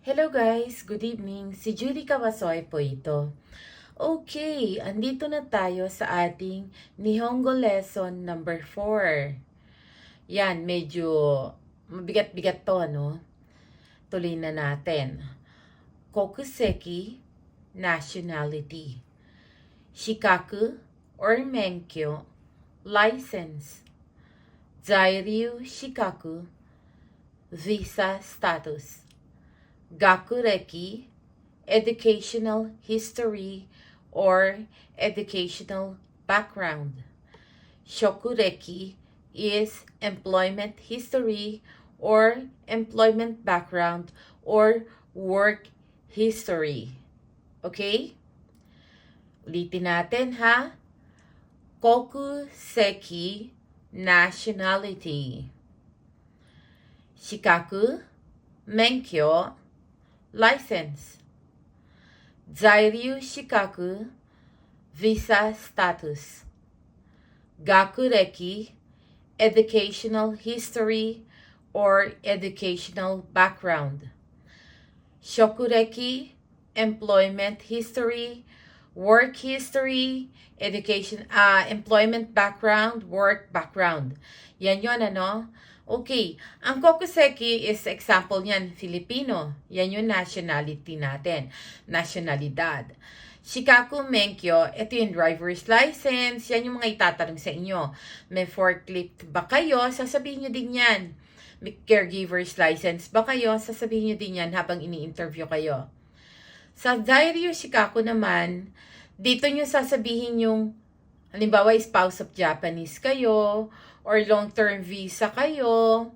Hello guys, good evening. Si Judy Kawasoy po ito. Okay, andito na tayo sa ating Nihongo lesson number 4. Yan, medyo mabigat-bigat to, no? Tuloy na natin. Kokuseki, nationality. Shikaku or menkyo, license. Zairyu shikaku, visa status. Gakureki, educational history or educational background. Shokureki is employment history or employment background or work history. Okay? Ulitin natin ha. Kokuseki, nationality. Shikaku, menkyo, license. Zairyu shikaku, visa status. Gakureki, educational history or educational background. Shokureki, employment history, work history, employment background, work background. Yan yun, ano? Okay, ang kokuseki is example niyan, Filipino. Yan yung nationality natin, nationalidad. Shikaku menkyo, ito yung driver's license. Yan yung mga itatanong sa inyo. May forklift ba kayo? Sasabihin nyo din yan. May caregiver's license ba kayo? Sasabihin nyo din yan habang ini-interview kayo. Sa Zairyu Shikaku naman, dito nyo sasabihin yung, halimbawa, spouse of Japanese kayo, or long-term visa kayo,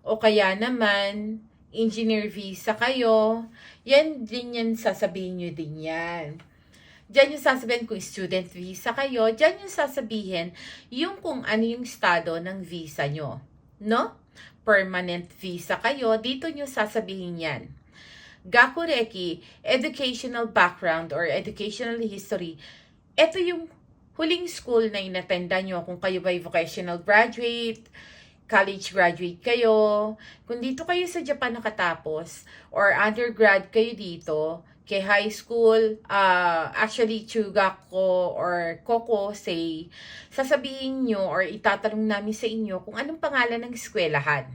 o kaya naman, engineer visa kayo, yan din yan sasabihin nyo din yan. Diyan yung sasabihin kung student visa kayo, diyan yung sasabihin yung kung ano yung estado ng visa nyo. No? Permanent visa kayo, dito nyo sasabihin yan. Gakureki, educational background or educational history, ito yung huling school na inatenda nyo, kung kayo ba'y vocational graduate, college graduate kayo, kung dito kayo sa Japan nakatapos, or undergrad kayo dito, kay high school, actually Chugako or Kokosei, sasabihin nyo or itatanong namin sa inyo kung anong pangalan ng eskwelahan.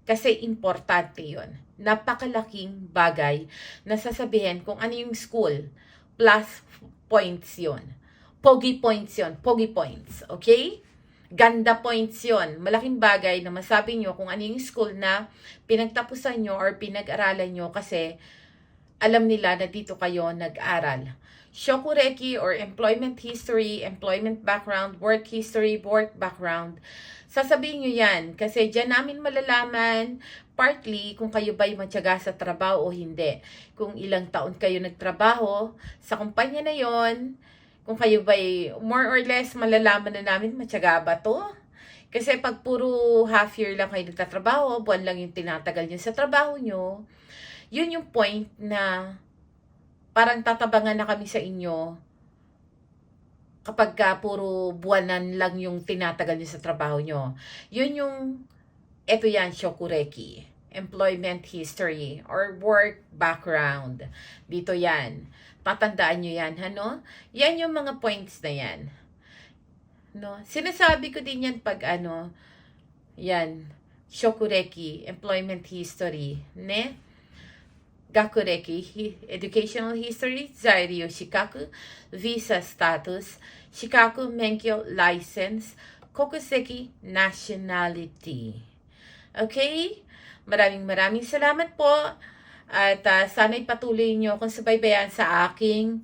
Kasi importante yun. Napakalaking bagay na sasabihin kung ano yung school. Plus points yun. Pogi points yun. Pogi points. Okay? Ganda points yun. Malaking bagay na masabi nyo kung ano yung school na pinagtapusan nyo or pinag-aralan nyo kasi alam nila na dito kayo nag-aral. Shokureki or employment history, employment background, work history, work background. Sasabihin nyo yan kasi dyan namin malalaman partly kung kayo ba'y matyaga sa trabaho o hindi. Kung ilang taon kayo nagtrabaho sa kumpanya na yon, kung kayo ba'y more or less malalaman na namin matyaga ba to? Kasi pag puro half year lang kayo nagtatrabaho, buwan lang yung tinatagal nyo sa trabaho nyo, yun yung point na parang tatabangan na kami sa inyo kapag puro buwanan lang yung tinatagal nyo sa trabaho nyo. Yun yung, eto yan, shokureki, employment history, or work background. Dito yan. Tatandaan nyo yan, ano? Yan yung mga points na yan. No? Sinasabi ko din yan pag yan, shokureki, employment history, ne? Gakureki, educational history, zairyu shikaku, visa status, shikaku menkyo license, kokuseki nationality. Okay? Maraming salamat po. At sana'y patuloy nyo kung subaybayan sa aking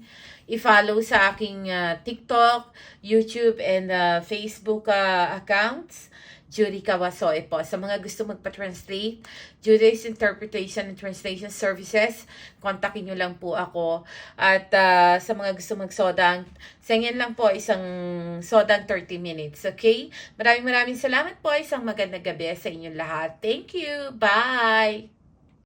i-follow sa aking TikTok, YouTube, and Facebook accounts. Judy Kawasoy po. Sa mga gusto magpa-translate, Judy's Interpretation and Translation Services, kontakin nyo lang po ako. At sa mga gusto magsodang, singin lang po isang sodang 30 minutes. Okay? Maraming salamat po. Isang magandang gabi sa inyong lahat. Thank you. Bye!